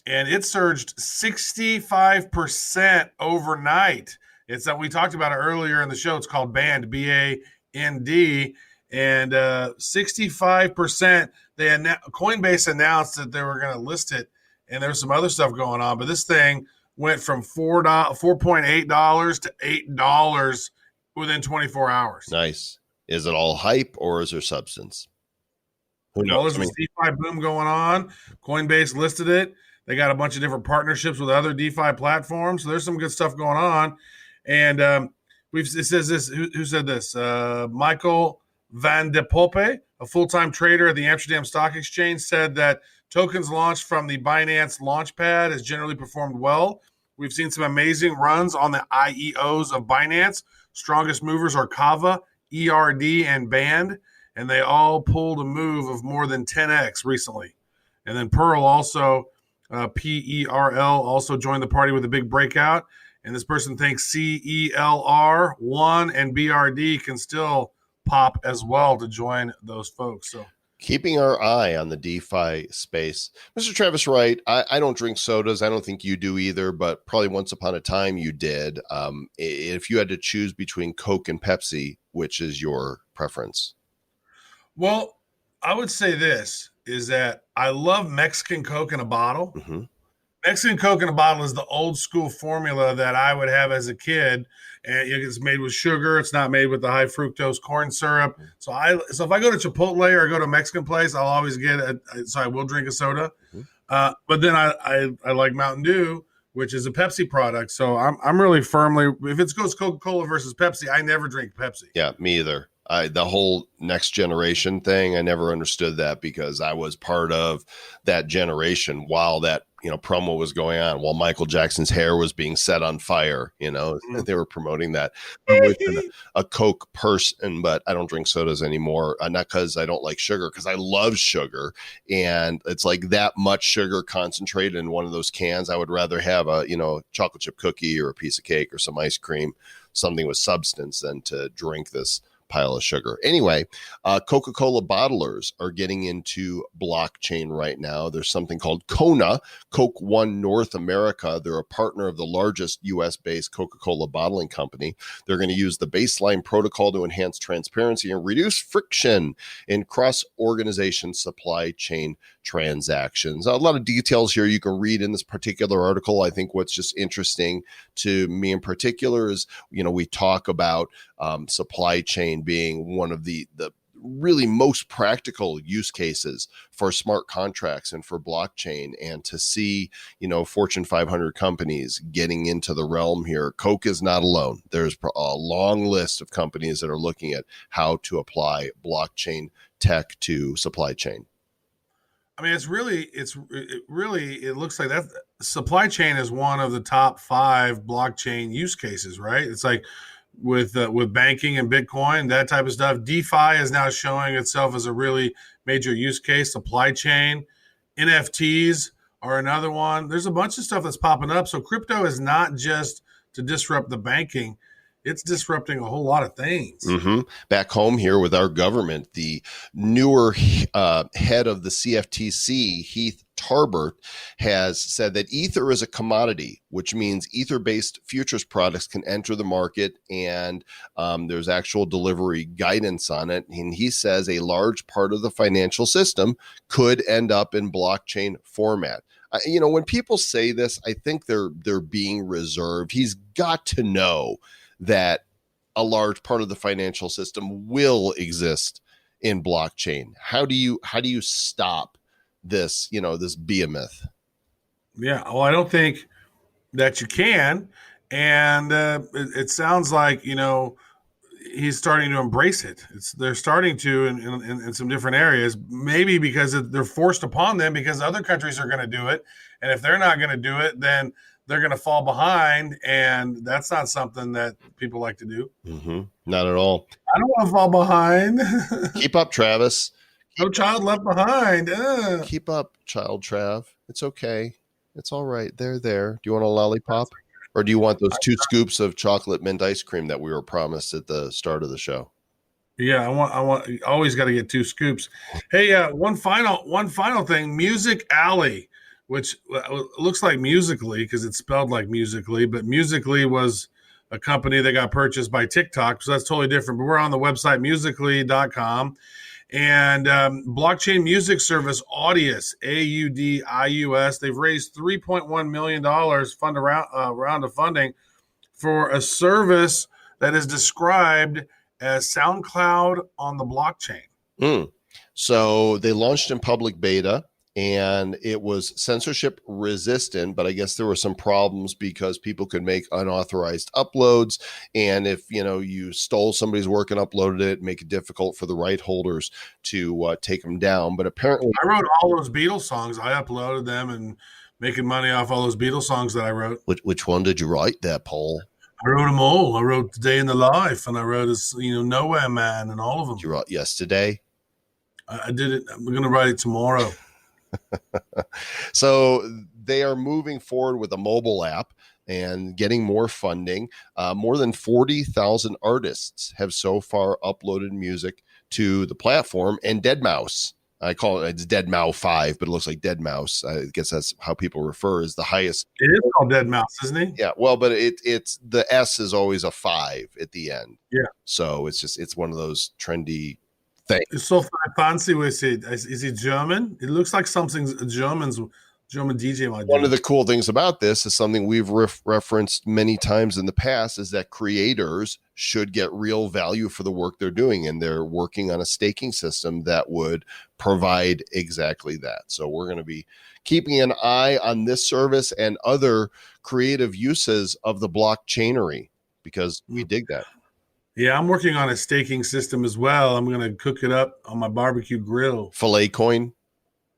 and it surged 65% overnight. It's that we talked about it earlier in the show. It's called Band, B-A-N-D, and 65%. Coinbase announced that they were going to list it. And there's some other stuff going on, but this thing went from $4.8 to $8 within 24 hours. Nice. Is it all hype or is there substance? Who knows? There's a DeFi boom going on. Coinbase listed it. They got a bunch of different partnerships with other DeFi platforms. So there's some good stuff going on. And it says this. Who said this? Michael van de Poppe, a full-time trader at the Amsterdam Stock Exchange, said that tokens launched from the Binance Launchpad has generally performed well. We've seen some amazing runs on the IEOs of Binance. Strongest movers are Kava, ERD, and Band, and they all pulled a move of more than 10x recently. And then Pearl also, PERL, also joined the party with a big breakout. And this person thinks CELR1 and BRD can still pop as well to join those folks. So keeping our eye on the DeFi space. Mr. Travis Wright, I don't drink sodas. I don't think you do either, but probably once upon a time you did. If you had to choose between Coke and Pepsi, which is your preference? Well, I would say this, is that I love Mexican Coke in a bottle. Mm-hmm. Mexican Coke in a bottle is the old school formula that I would have as a kid. And it's made with sugar. It's not made with the high fructose corn syrup. So if I go to Chipotle or I go to a Mexican place, I'll always get so I will drink a soda. Mm-hmm. But then I like Mountain Dew, which is a Pepsi product. So I'm really firmly, if it goes Coca-Cola versus Pepsi, I never drink Pepsi. Yeah, me either. The whole next generation thing, I never understood that because I was part of that generation while that promo was going on, while Michael Jackson's hair was being set on fire. Mm-hmm. They were promoting that. I've always been a Coke person, but I don't drink sodas anymore. Not because I don't like sugar, because I love sugar, and it's like that much sugar concentrated in one of those cans. I would rather have a chocolate chip cookie or a piece of cake or some ice cream, something with substance, than to drink this pile of sugar. Anyway, Coca-Cola bottlers are getting into blockchain right now. There's something called Kona, Coke One North America. They're a partner of the largest US-based Coca-Cola bottling company. They're going to use the baseline protocol to enhance transparency and reduce friction in cross-organization supply chain transactions. A lot of details here you can read in this particular article. I think what's just interesting to me in particular is, we talk about supply chain being one of the really most practical use cases for smart contracts and for blockchain, and to see, Fortune 500 companies getting into the realm here. Coke is not alone. There's a long list of companies that are looking at how to apply blockchain tech to supply chain. I mean, it looks like that supply chain is one of the top 5 blockchain use cases, right? It's like with banking and Bitcoin, that type of stuff. DeFi is now showing itself as a really major use case. Supply chain, NFTs are another one. There's a bunch of stuff that's popping up. So crypto is not just to disrupt the banking. it's disrupting a whole lot of things. Back home here with our government, the newer head of the CFTC, Heath Tarbert, has said that Ether is a commodity, which means Ether-based futures products can enter the market, and there's actual delivery guidance on it. And he says a large part of the financial system could end up in blockchain format. When people say this, I think they're being reserved. He's got to know that a large part of the financial system will exist in blockchain. How do you stop this, this behemoth? Yeah. Well, I don't think that you can. And it sounds like, he's starting to embrace it. They're starting to in some different areas, maybe because they're forced upon them because other countries are going to do it. And if they're not going to do it, then they're going to fall behind. And that's not something that people like to do. Not at all. I don't want to fall behind. Keep up, Travis. No child left behind. Keep up, child Trav. It's okay. It's all right. They're there. Do you want a lollipop? Or do you want those 2 scoops of chocolate mint ice cream that we were promised at the start of the show? Yeah, I want. Always got to get 2 scoops. Hey, one final thing. Music Alley, which looks like Musically because it's spelled like Musically, but Musically was a company that got purchased by TikTok, so that's totally different. But we're on the website musically.com. And blockchain music service Audius, AUDIUS, they've raised $3.1 million round of funding for a service that is described as SoundCloud on the blockchain. So they launched in public beta, and it was censorship resistant, but I guess there were some problems because people could make unauthorized uploads. And if, you stole somebody's work and uploaded it, make it difficult for the right holders to take them down. But apparently I wrote all those Beatles songs. I uploaded them and making money off all those Beatles songs that I wrote. Which one did you write there, Paul? I wrote them all. I wrote Day in the Life, and I wrote Nowhere Man, and all of them. You wrote Yesterday? I did it. I'm going to write it tomorrow. So they are moving forward with a mobile app and getting more funding. More than 40,000 artists have so far uploaded music to the platform, and Deadmau5, I call it's Deadmau 5, but it looks like Deadmau5. I guess that's how people refer, is the highest. It is called Deadmau5, isn't it? Yeah, well, but it's the S is always a 5 at the end. Yeah. So it's one of those trendy thing. It's so fancy with it. Is it German? It looks like something a German DJ might do. One of the cool things about this is something we've referenced many times in the past, is that creators should get real value for the work they're doing, and they're working on a staking system that would provide exactly that. So we're going to be keeping an eye on this service and other creative uses of the blockchainery, because we dig that. Yeah, I'm working on a staking system as well. I'm going to cook it up on my barbecue grill. Filet coin.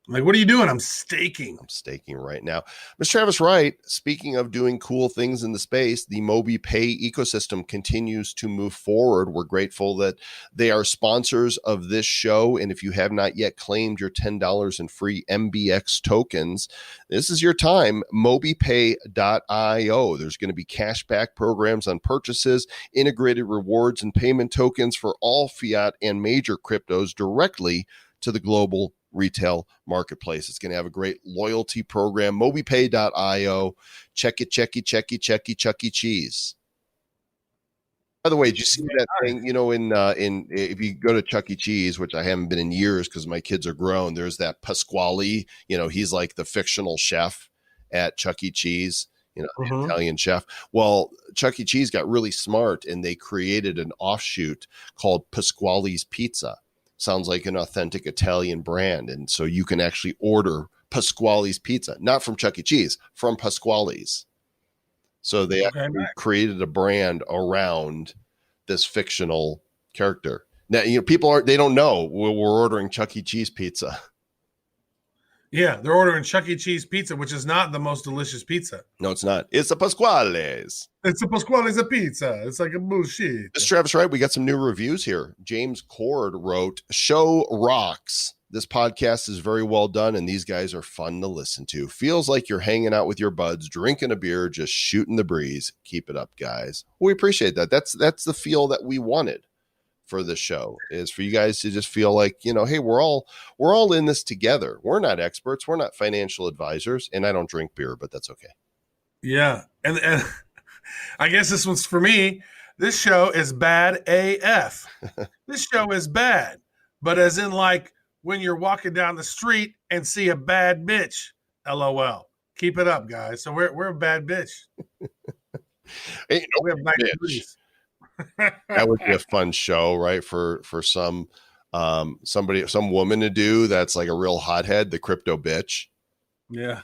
Like, what are you doing? I'm staking. I'm staking right now. Mr. Travis Wright, speaking of doing cool things in the space, the MobiPay ecosystem continues to move forward. We're grateful that they are sponsors of this show. And if you have not yet claimed your $10 in free MBX tokens, this is your time. MobiPay.io. There's going to be cashback programs on purchases, integrated rewards and payment tokens for all fiat and major cryptos directly to the global retail marketplace. It's going to have a great loyalty program. MobiPay.io. Check it, Chuck E. Cheese. By the way, did you see that thing? In if you go to Chuck E. Cheese, which I haven't been in years because my kids are grown, there's that Pasquale. He's like the fictional chef at Chuck E. Cheese. The Italian chef. Well, Chuck E. Cheese got really smart, and they created an offshoot called Pasquale's Pizza. Sounds like an authentic Italian brand. And so you can actually order Pasquale's Pizza, not from Chuck E. Cheese, from Pasquale's. So they actually created a brand around this fictional character. Now, people they don't know we're ordering Chuck E. Cheese pizza. Yeah, they're ordering Chuck E. Cheese pizza, which is not the most delicious pizza. No, it's not. It's a Pasquale's. It's a Pasquale's pizza. It's like a bullshit. Mr. Travis Wright, we got some new reviews here. James Cord wrote, "Show rocks. This podcast is very well done, and these guys are fun to listen to. Feels like you're hanging out with your buds, drinking a beer, just shooting the breeze. Keep it up, guys. We appreciate that. That's the feel that we wanted for the show, is for you guys to just feel like, hey, we're all in this together. We're not experts. We're not financial advisors, and I don't drink beer, but that's okay. Yeah. And I guess this one's for me. This show is bad AF. This show is bad, but as in like when you're walking down the street and see a bad bitch, LOL. Keep it up, guys. So we're a bad bitch. Ain't no We have nice bitch. booties. That would be a fun show, right? For some woman to do that's like a real hothead, the crypto bitch. Yeah,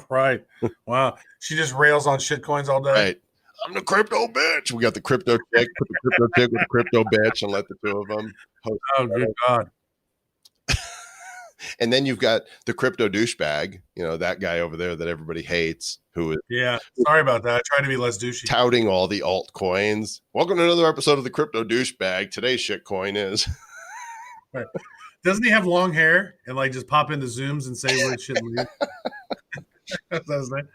right. Wow. She just rails on shit coins all day. Right. I'm the crypto bitch. We got the crypto chick, put the crypto chick with the crypto bitch, and let the two of them host. Oh, good God. And then you've got the crypto douchebag, that guy over there that everybody hates, who is sorry about that. I try to be less douchey. touting all the altcoins. Welcome to another episode of the crypto douchebag. Today's shitcoin is. Right. Doesn't he have long hair and like just pop into Zooms and say where it should leave? That's his name.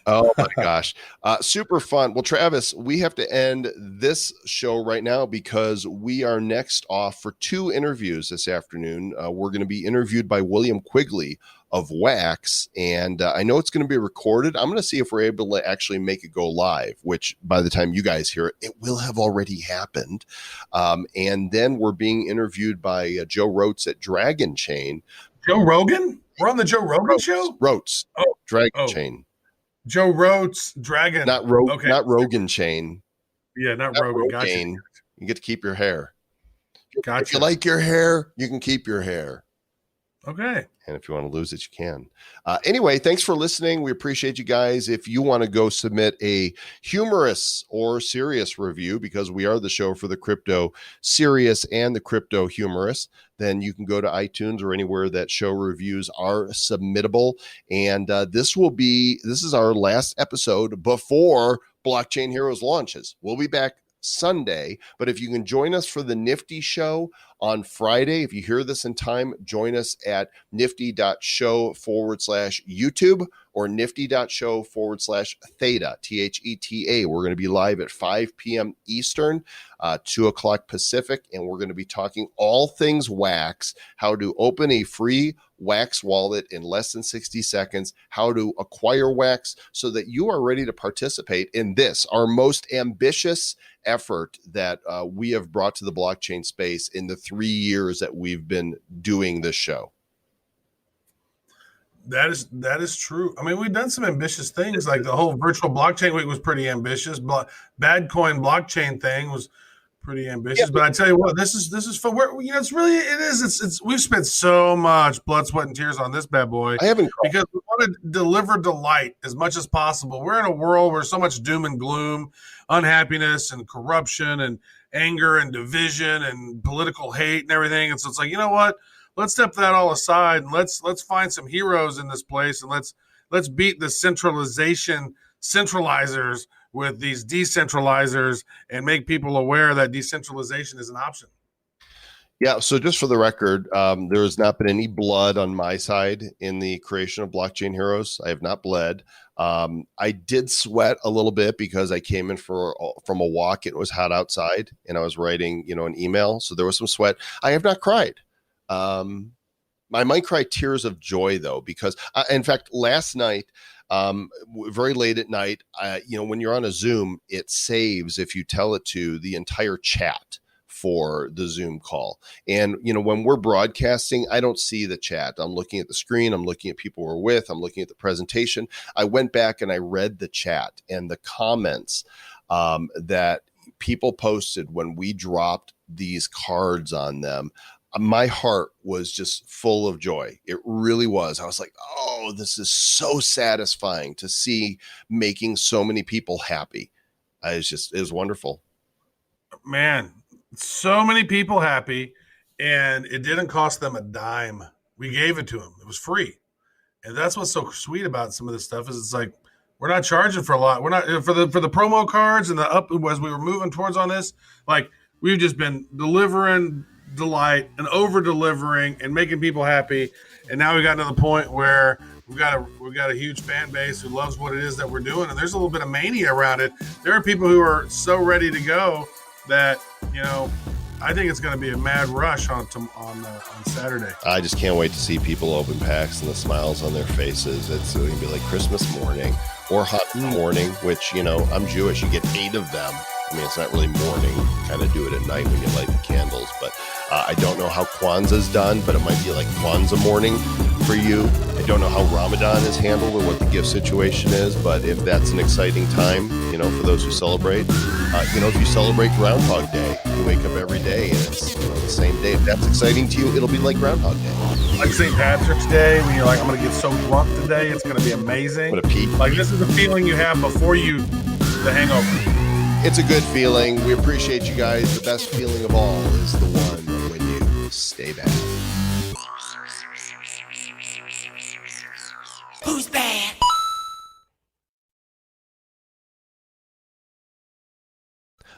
Oh my gosh. Super fun. Well, Travis, we have to end this show right now because we are next off for 2 interviews this afternoon. We're going to be interviewed by William Quigley of Wax, and I know it's going to be recorded. I'm going to see if we're able to actually make it go live, which by the time you guys hear it, it will have already happened. And then we're being interviewed by Joe Roats at Dragon Chain. Joe Rogan? We're on the Joe Rogan show? Roats. Oh. Dragon Chain. Joe Roats, Dragon. Not Rogan Chain. Yeah, not Rogan. Gotcha. You get to keep your hair. Gotcha. If you like your hair, you can keep your hair. Okay. And if you want to lose it, you can. Anyway, thanks for listening. We appreciate you guys. If you want to go submit a humorous or serious review, because we are the show for the crypto serious and the crypto humorous, then you can go to iTunes or anywhere that show reviews are submittable. And this is our last episode before Blockchain Heroes launches. We'll be back Sunday, but if you can join us for the Nifty show on Friday, if you hear this in time, join us at nifty.show/YouTube or nifty.show/theta, THETA. We're going to be live at 5 p.m. Eastern, 2 o'clock Pacific, and we're going to be talking all things Wax, how to open a free Wax wallet in less than 60 seconds, how to acquire Wax so that you are ready to participate in this, our most ambitious effort that we have brought to the blockchain space in the 3 years that we've been doing this show. That is true. I mean, we've done some ambitious things, like the whole virtual blockchain week was pretty ambitious. Bad coin blockchain thing was pretty ambitious. But I tell you what, this is fun. We've spent so much blood, sweat, and tears on this bad boy. Because we want to deliver delight as much as possible. We're in a world where so much doom and gloom, unhappiness and corruption and anger and division and political hate and everything. And so it's like, you know what? Let's step that all aside and let's find some heroes in this place, and let's beat the centralizers with these decentralizers and make people aware that decentralization is an option. Yeah, so just for the record, there has not been any blood on my side in the creation of Blockchain Heroes. I have not bled. I did sweat a little bit because I came in from a walk. It was hot outside, and I was writing, an email, so there was some sweat. I have not cried. I might cry tears of joy though, because in fact, last night, very late at night, when you're on a Zoom, it saves if you tell it to the entire chat for the Zoom call. And, when we're broadcasting, I don't see the chat. I'm looking at the screen. I'm looking at people we're with. I'm looking at the presentation. I went back and I read the chat and the comments that people posted when we dropped these cards on them. My heart was just full of joy. It really was. I was like, oh, this is so satisfying to see making so many people happy. It was wonderful. Man, so many people happy, and it didn't cost them a dime. We gave it to them. It was free. And that's what's so sweet about some of this stuff is it's like, we're not charging for a lot. We're not for the promo cards and the up as we were moving towards on this, like we've just been delivering delight and over delivering and making people happy. And now we got to the point where we've got a huge fan base who loves what it is that we're doing, and there's a little bit of mania around it. There are people who are so ready to go that I think it's going to be a mad rush on Saturday. I just can't wait to see people open packs and the smiles on their faces. It's going to be like Christmas morning or Hanukkah morning, which, I'm Jewish. You get 8 of them. I mean, it's not really morning. You kind of do it at night when you light the candles. But I don't know how Kwanzaa's done, but it might be like Kwanzaa morning for you. I don't know how Ramadan is handled or what the gift situation is, but if that's an exciting time, for those who celebrate, if you celebrate Groundhog Day, you wake up every day and it's the same day. If that's exciting to you, it'll be like Groundhog Day. Like St. Patrick's Day, when you're like, I'm going to get so drunk today, it's going to be amazing. What a peak. Like, this is the feeling you have before the hangover. It's a good feeling. We appreciate you guys. The best feeling of all is the one when you stay bad. Who's bad?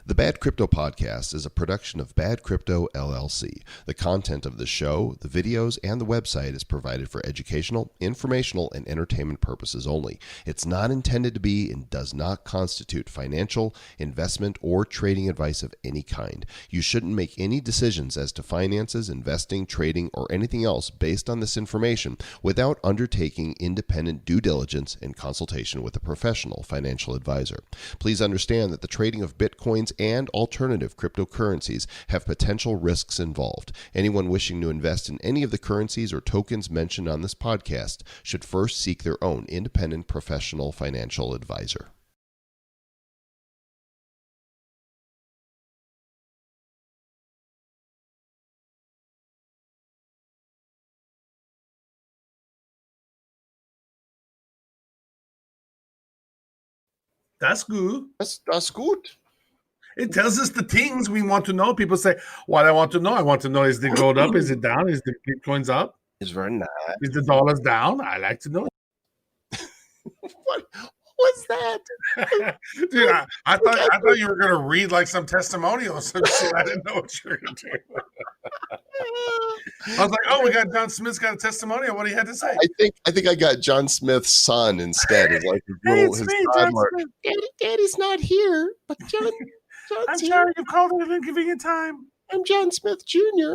The Bad Crypto Podcast is a production of Bad Crypto LLC. The content of the show, the videos, and the website is provided for educational, informational, and entertainment purposes only. It's not intended to be and does not constitute financial, investment, or trading advice of any kind. You shouldn't make any decisions as to finances, investing, trading, or anything else based on this information without undertaking independent due diligence and consultation with a professional financial advisor. Please understand that the trading of Bitcoins and alternative cryptocurrencies have potential risks involved. Anyone wishing to invest in any of the currencies or tokens mentioned on this podcast should first seek their own independent professional financial advisor. That's good. That's good. It tells us the things we want to know. People say, what I want to know is the gold up? Is it down? Is the Bitcoins up? It's very nice. Is the dollars down? I like to know. What's that? Dude, I thought you were going to read like some testimonial or some shit. I didn't know what you were going to do. I was like, oh, we got John Smith's got a testimonial. What do you have to say? I think I got John Smith's son instead. It's like his toddler. Daddy's not here, but John's I'm here. sorry you've called at an inconvenient time. I'm John Smith Jr.